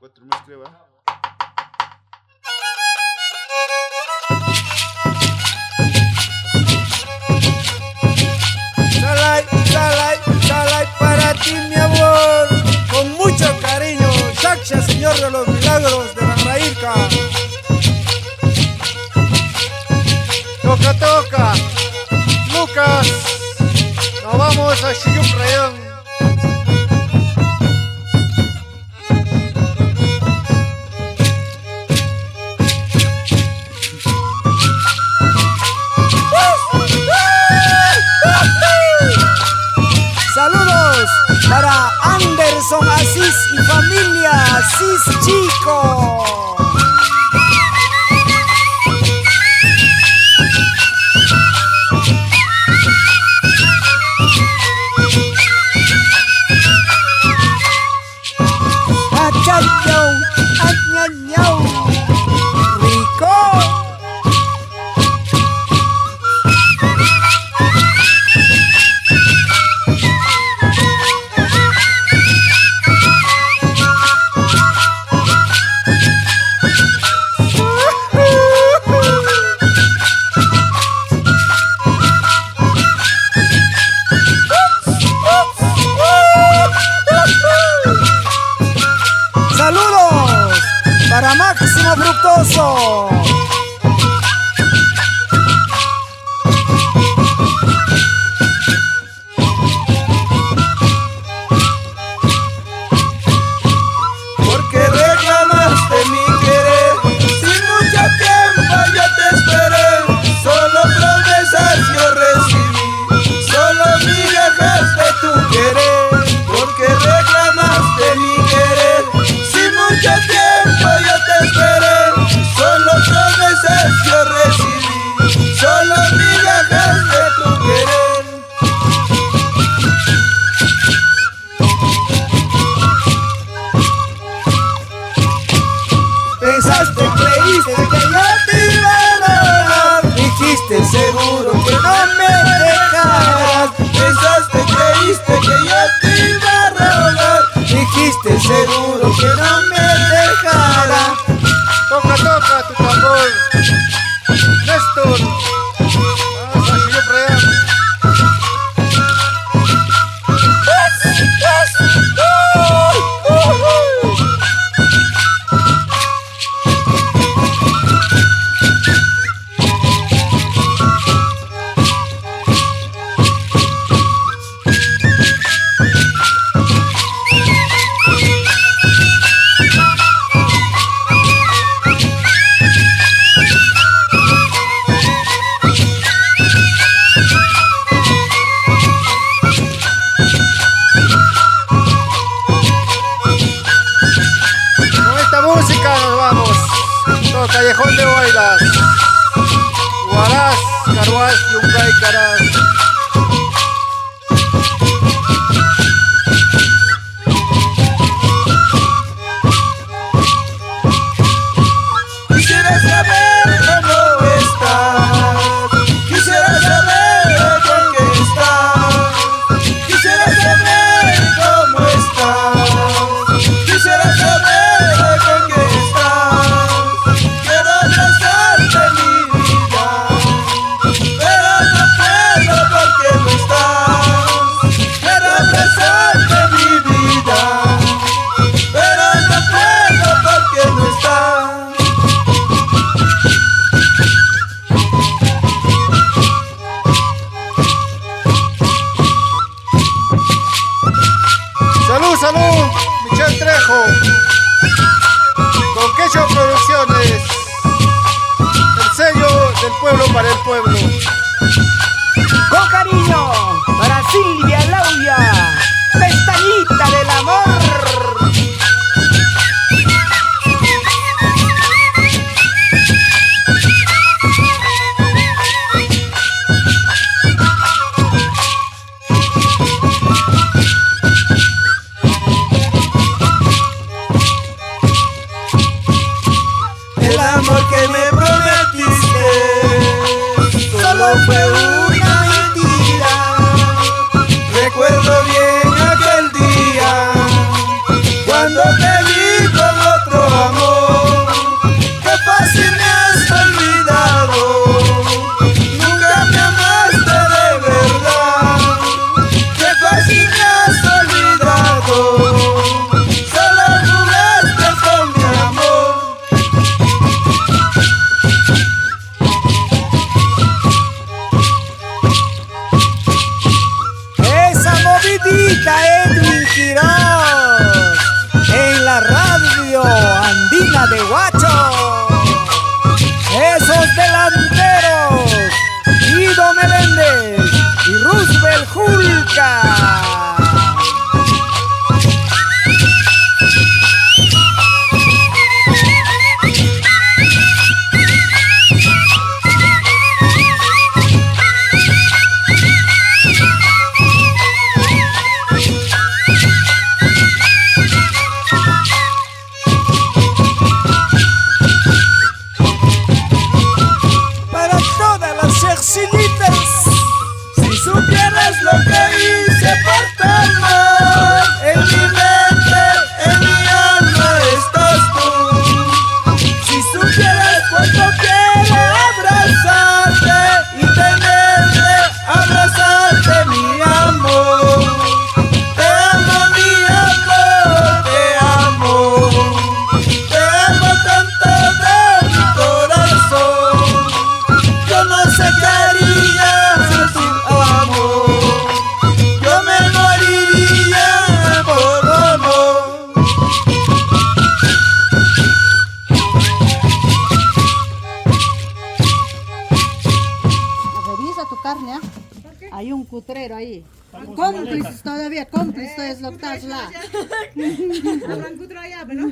Cuatro más creo, ¿va? Salai, salai, salai para ti, mi amor. Con mucho cariño, Shaksha, señor de los milagros de la Raíca. Toca, toca. Lucas. Nos vamos a Xiyup Rayón. Saludos para Anderson Asís y familia Asís Chico. Achayau, añañau, rico. Saludos para Máximo Fructoso. Porque reclamaste mi querer, sin mucho tiempo yo te esperé. Solo promesas yo recibí, solo migajas de tu querer. Porque reclamaste mi querer, sin mucho tiempo yo te esperé. Solo promesas yo recibí, solo migajas de tu querer. Pensaste, creíste que yo te iba a adorar. Dijiste seguro que no me dejarás. Pensaste, creíste que yo te iba a robar. Dijiste seguro que no me dejarás. Toca, toca tu tambor. Néstor. Vamos a Xiyup Rayón. Con esta música nos vamos. Todo Callejón de Huaylas. Huaraz, Carhuaz, Yungay, Caraz. Quisiera saber cómo estás. Quisiera saber con qué estás. Quisiera saber cómo estás. Quisiera saber con qué estás. Quiero abrazarte mi vida, pero no puedo porque no estás. Quiero abrazarte mi vida, pero no puedo porque no estás. Salud, salud, Michel Trejo. Con Quecho Producciones. El sello del pueblo para el pueblo. Con cariño para Silvia Laudia, pestañita del amor. mi mente, en mi alma estás tú. Si supieras cuánto quiero abrazarte y tenerte, abrazarte mi amor. Te amo mi amor, te amo. Te amo tanto de mi corazón. Yo no sé qué haría sin tu amor. Yo me moriría por amor. Revisa tu carne, ¿ah? Hay un cutrero ahí. Cómplices todavía, cómplices es lo que estás là. Habrán cutro allá, pero.